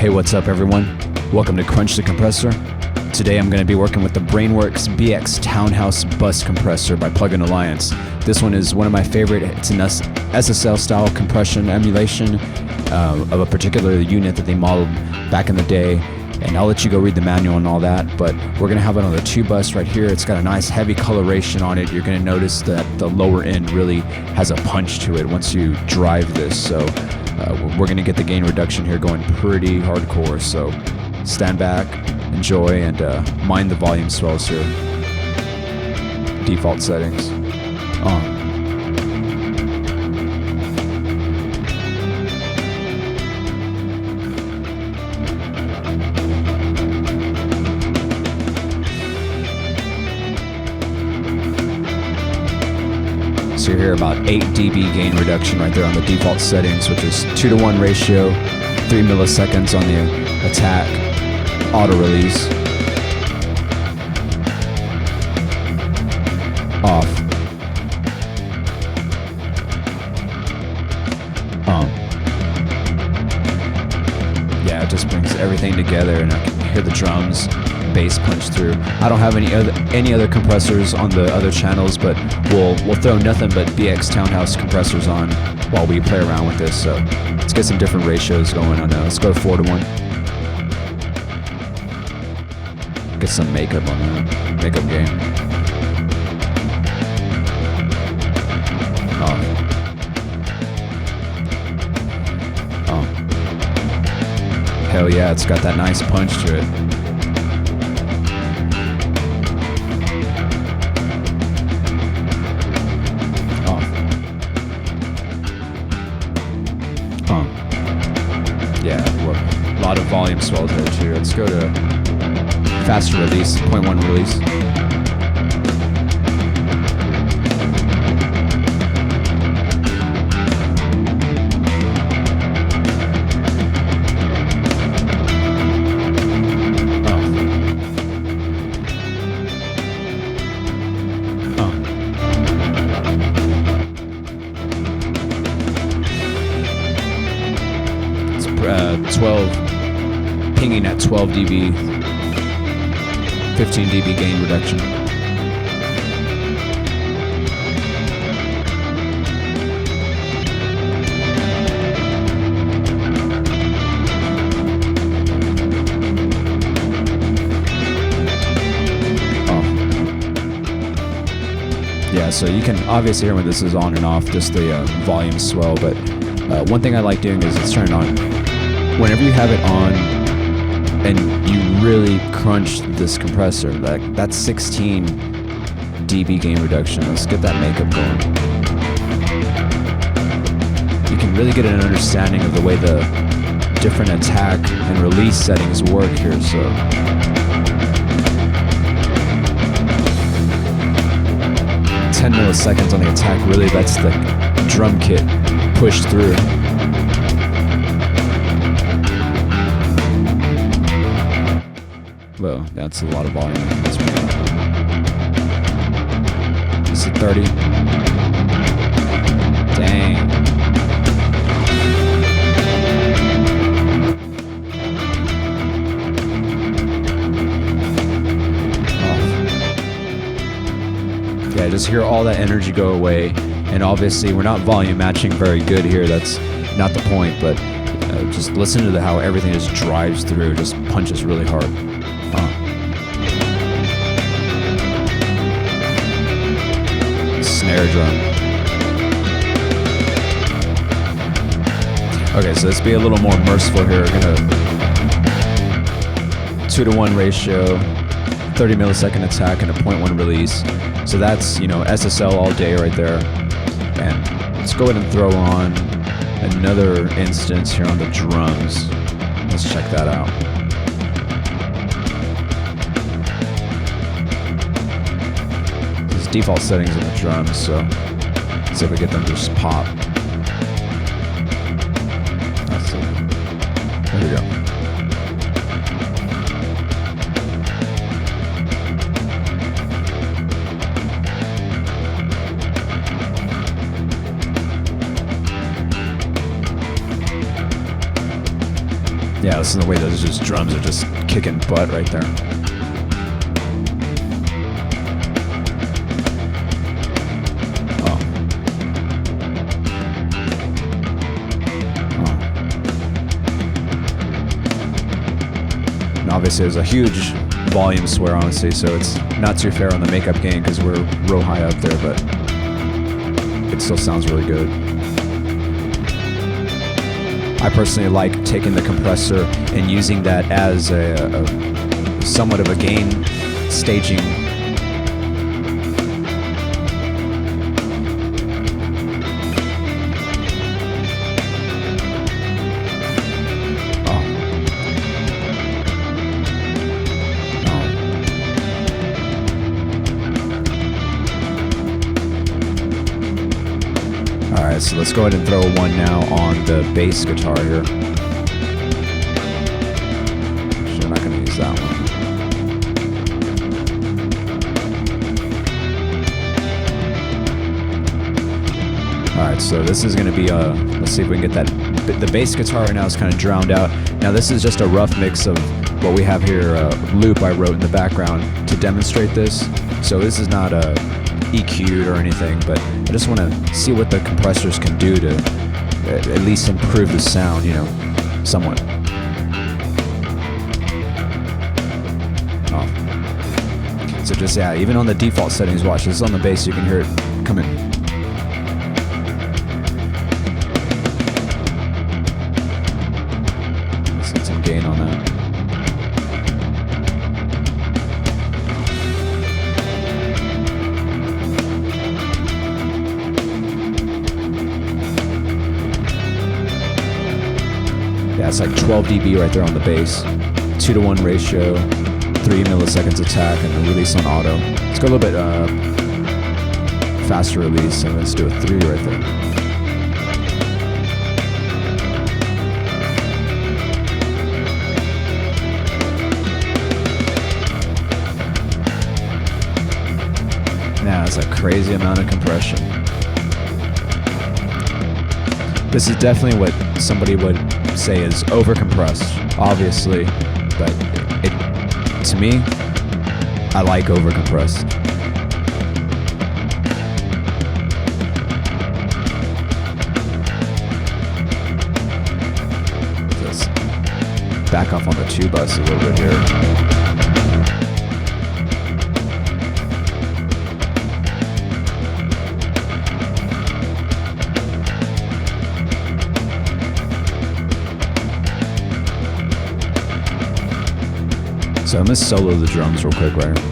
Hey, what's up everyone? Welcome to Crunch The Compressor. Today I'm going to be working with the Brainworx BX Townhouse Buss Compressor by pluginalliance. This one is one of my favorite. It's an SSL style compression emulation of a particular unit that they modeled back in the day. And I'll let you go read the manual and all that, but we're going to have it on the 2-bus right here. It's got a nice heavy coloration on it. You're going to notice that the lower end really has a punch to it once you drive this. So we're going to get the gain reduction here going pretty hardcore. So stand back, enjoy, and mind the volume swells here. Default settings on. So you hear about 8 dB gain reduction right there on the default settings, which is 2-to-1 ratio, 3 milliseconds on the attack, auto release, off, yeah, it just brings everything together, and I can hear the drums, bass punch through. I don't have any other compressors on the other channels, but we'll throw nothing but BX Townhouse compressors on while we play around with this. So let's get some different ratios going on now. Let's go to 4-to-1. Get some makeup on that. Makeup game. Oh. Hell yeah, it's got that nice punch to it. Yeah, a lot of volume swells there too. Let's go to faster release, 0.1 release. It's 12, pinging at 12 dB, 15 dB gain reduction. Yeah, so you can obviously hear when this is on and off, just the volume swell, but one thing I like doing is it's turned on. Whenever you have it on and you really crunch this compressor, that's 16 dB gain reduction. Let's get that makeup going. You can really get an understanding of the way the different attack and release settings work here. So 10 milliseconds on the attack really lets the drum kit push through. Well, that's a lot of volume. This is 30. Dang. Yeah, just hear all that energy go away. And obviously, we're not volume matching very good here. That's not the point, but just listen to how everything just drives through, just punches really hard. Snare drum. Okay, so let's be a little more merciful here. We're gonna 2-to-1 ratio, 30 millisecond attack, and a 0.1 release. So that's, SSL all day right there. And let's go ahead and throw on another instance here on the drums. Let's check that out. Default settings on the drums, so let's see if we get them to just pop. Let's see. There we go. Yeah, listen to the way those just drums are just kicking butt right there. Oh. And obviously there's a huge volume swear, honestly, so it's not too fair on the makeup gain because we're real high up there, but it still sounds really good. I personally like taking the compressor and using that as a somewhat of a gain staging. Alright, so let's go ahead and throw one now on the bass guitar here. Actually, I'm not going to use that one. Alright, so this is going to be, let's see if we can get that. The bass guitar right now is kind of drowned out. Now this is just a rough mix of what we have here, loop I wrote in the background to demonstrate this. So this is not a EQ'd or anything, but I just want to see what the compressors can do to at least improve the sound, you know, somewhat. Oh. So just, yeah, even on the default settings, watch, this is on the bass, you can hear it coming. Let's get some gain on that. Yeah, it's like 12 dB right there on the bass. 2-to-1 ratio, 3 milliseconds attack, and a release on auto. Let's go a little bit faster release, so let's do a 3 right there. Now it's a crazy amount of compression. This is definitely what somebody would say is overcompressed, obviously, but to me, I like overcompressed. Let's back off on the 2 bus a little bit here. So I'm going to solo the drums real quick right here.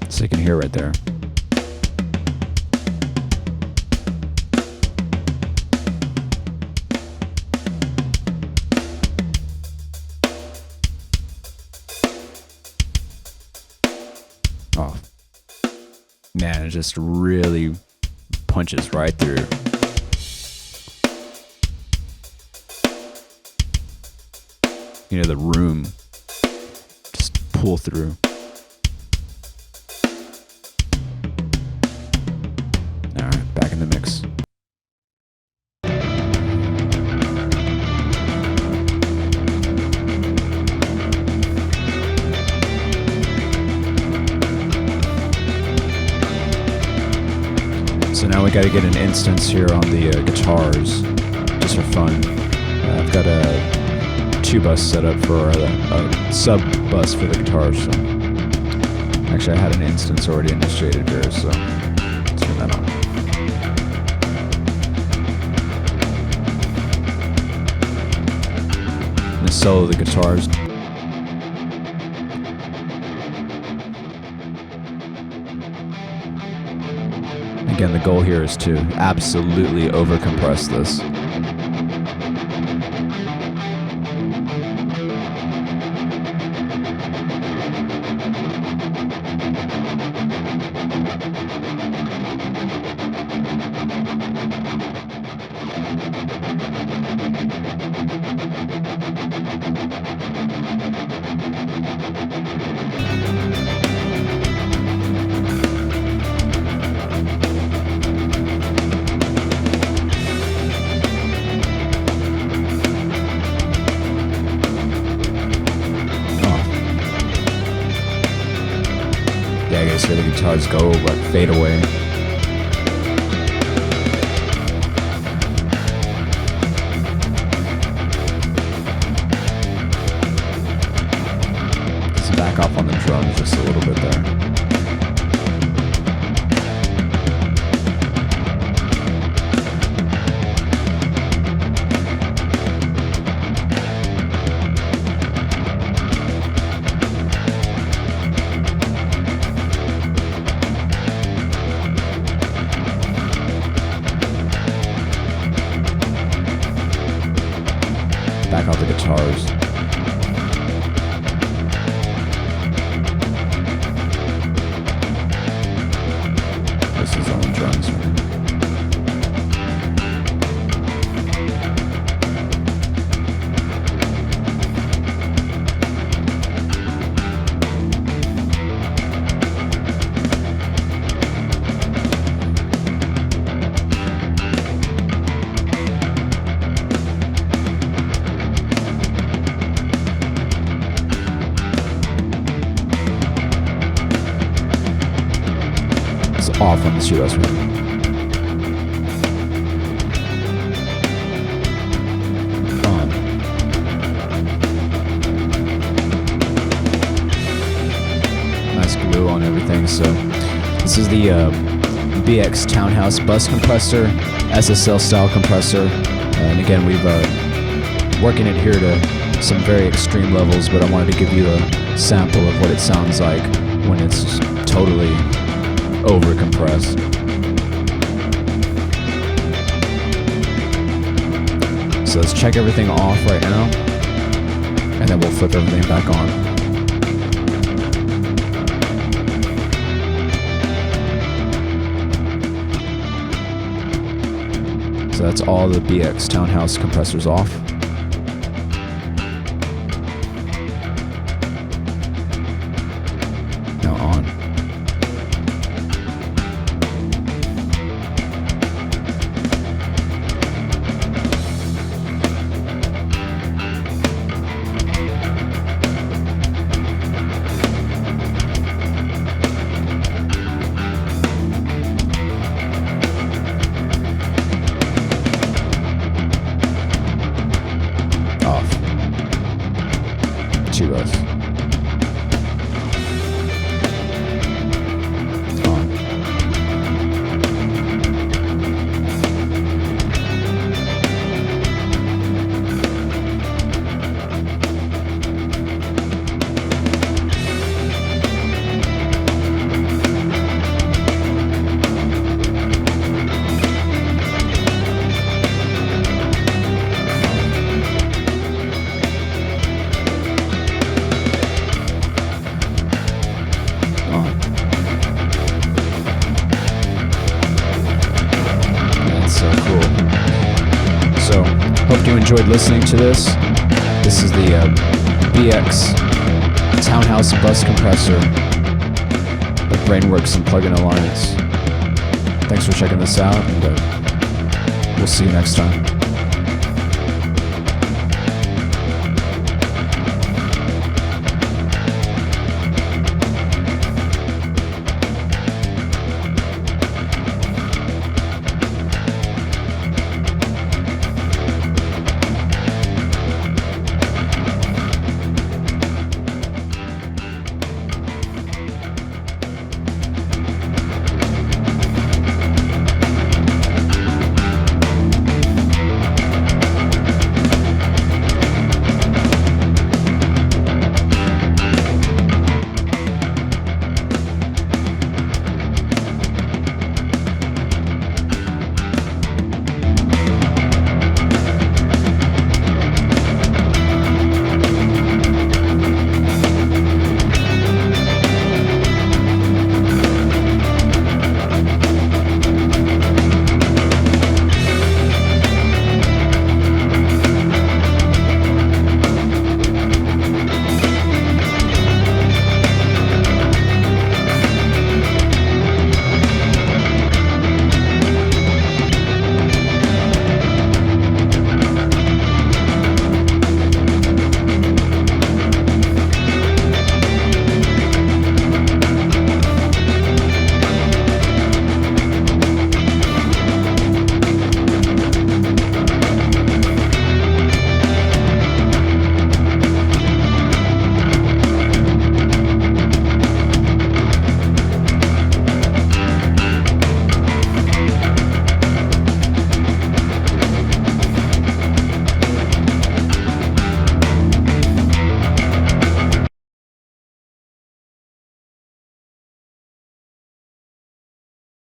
So you can hear right there. Oh, man, it just really punches right through. You know, the room just pull through. All right, back in the mix. So now we got to get an instance here on the guitars, just for fun. I've got a 2 bus set up for a sub bus for the guitars. So actually, I had an instance already initiated here, so let's turn that on. I'm gonna solo the guitars. Again, the goal here is to absolutely overcompress this. guitars go, but fade away. Let's back off on the drums just a little bit there. Back out the guitars. This is on drums. Off on the US one. On. Nice glue on everything. So this is the BX Townhouse Buss Compressor, SSL style compressor. And again, we've working it here to some very extreme levels, but I wanted to give you a sample of what it sounds like when it's totally over compressed. So let's check everything off right now, and then we'll flip everything back on. So that's all the BX Townhouse compressors off. Now on. To us. On. So, hope you enjoyed listening to this. This is the BX Townhouse Buss Compressor with Brainworx and pluginalliance. Thanks for checking this out, and we'll see you next time.